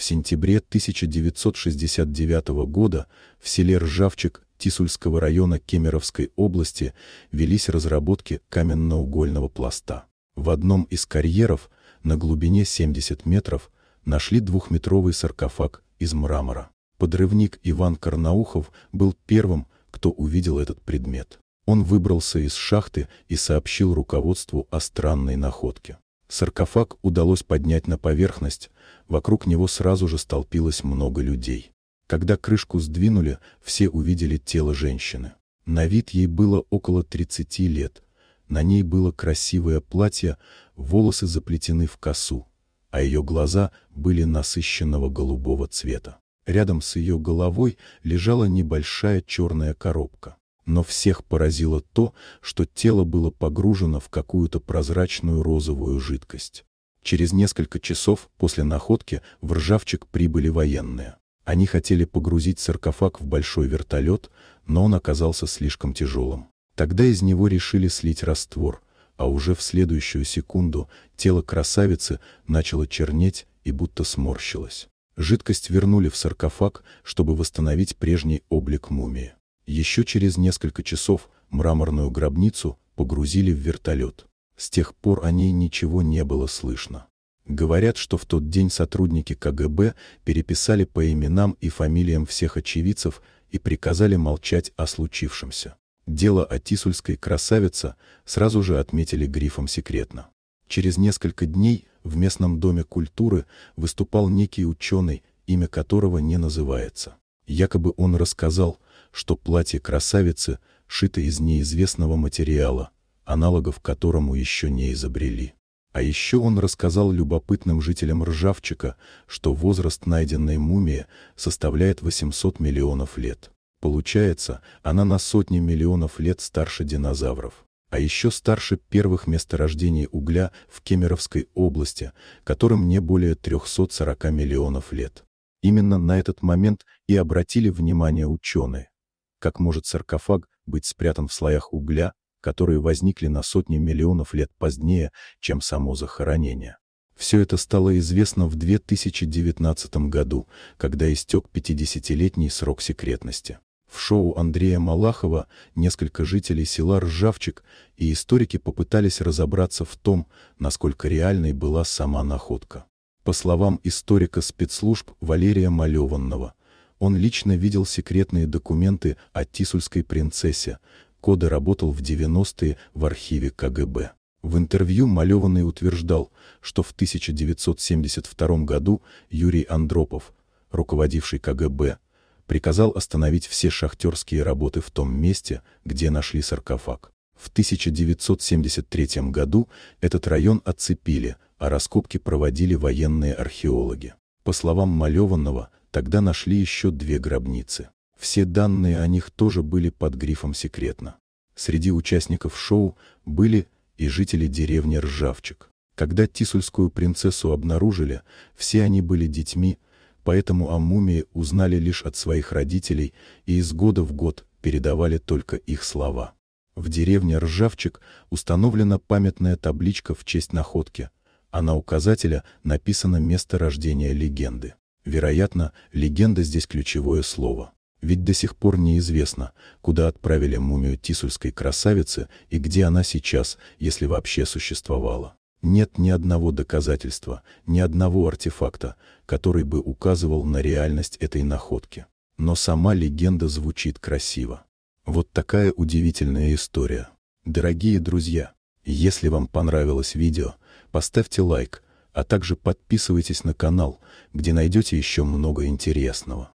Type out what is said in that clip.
В сентябре 1969 года в селе Ржавчик Тисульского района Кемеровской области велись разработки каменноугольного пласта. В одном из карьеров на глубине 70 метров нашли двухметровый саркофаг из мрамора. Подрывник Иван Карнаухов был первым, кто увидел этот предмет. Он выбрался из шахты и сообщил руководству о странной находке. Саркофаг удалось поднять на поверхность, вокруг него сразу же столпилось много людей. Когда крышку сдвинули, все увидели тело женщины. На вид ей было около 30 лет. На ней было красивое платье, волосы заплетены в косу, а ее глаза были насыщенного голубого цвета. Рядом с ее головой лежала небольшая черная коробка. Но всех поразило то, что тело было погружено в какую-то прозрачную розовую жидкость. Через несколько часов после находки в Ржавчик прибыли военные. Они хотели погрузить саркофаг в большой вертолет, но он оказался слишком тяжелым. Тогда из него решили слить раствор, а уже в следующую секунду тело красавицы начало чернеть и будто сморщилось. Жидкость вернули в саркофаг, чтобы восстановить прежний облик мумии. Еще через несколько часов мраморную гробницу погрузили в вертолет. С тех пор о ней ничего не было слышно. Говорят, что в тот день сотрудники КГБ переписали по именам и фамилиям всех очевидцев и приказали молчать о случившемся. Дело о тисульской красавице сразу же отметили грифом «секретно». Через несколько дней в местном доме культуры выступал некий ученый, имя которого не называется. Якобы он рассказал, что платье красавицы шито из неизвестного материала, аналогов которому еще не изобрели. А еще он рассказал любопытным жителям Ржавчика, что возраст найденной мумии составляет 800 миллионов лет. Получается, она на сотни миллионов лет старше динозавров. А еще старше первых месторождений угля в Кемеровской области, которым не более 340 миллионов лет. Именно на этот момент и обратили внимание ученые. Как может саркофаг быть спрятан в слоях угля, которые возникли на сотни миллионов лет позднее, чем само захоронение? Все это стало известно в 2019 году, когда истек 50-летний срок секретности. В шоу Андрея Малахова несколько жителей села Ржавчик и историки попытались разобраться в том, насколько реальной была сама находка. По словам историка спецслужб Валерия Малеванного, он лично видел секретные документы о тисульской принцессе, коды работал в 90-е в архиве КГБ. В интервью Малеванный утверждал, что в 1972 году Юрий Андропов, руководивший КГБ, приказал остановить все шахтерские работы в том месте, где нашли саркофаг. В 1973 году этот район оцепили, а раскопки проводили военные археологи. По словам Малеванного, тогда нашли еще 2 гробницы. Все данные о них тоже были под грифом «секретно». Среди участников шоу были и жители деревни Ржавчик. Когда тисульскую принцессу обнаружили, все они были детьми, поэтому о мумии узнали лишь от своих родителей и из года в год передавали только их слова. В деревне Ржавчик установлена памятная табличка в честь находки, а на указателе написано место рождения легенды. Вероятно, легенда здесь ключевое слово. Ведь до сих пор неизвестно, куда отправили мумию тисульской красавицы и где она сейчас, если вообще существовала. Нет ни одного доказательства, ни одного артефакта, который бы указывал на реальность этой находки. Но сама легенда звучит красиво. Вот такая удивительная история. Дорогие друзья, если вам понравилось видео, поставьте лайк, а также подписывайтесь на канал, где найдете еще много интересного.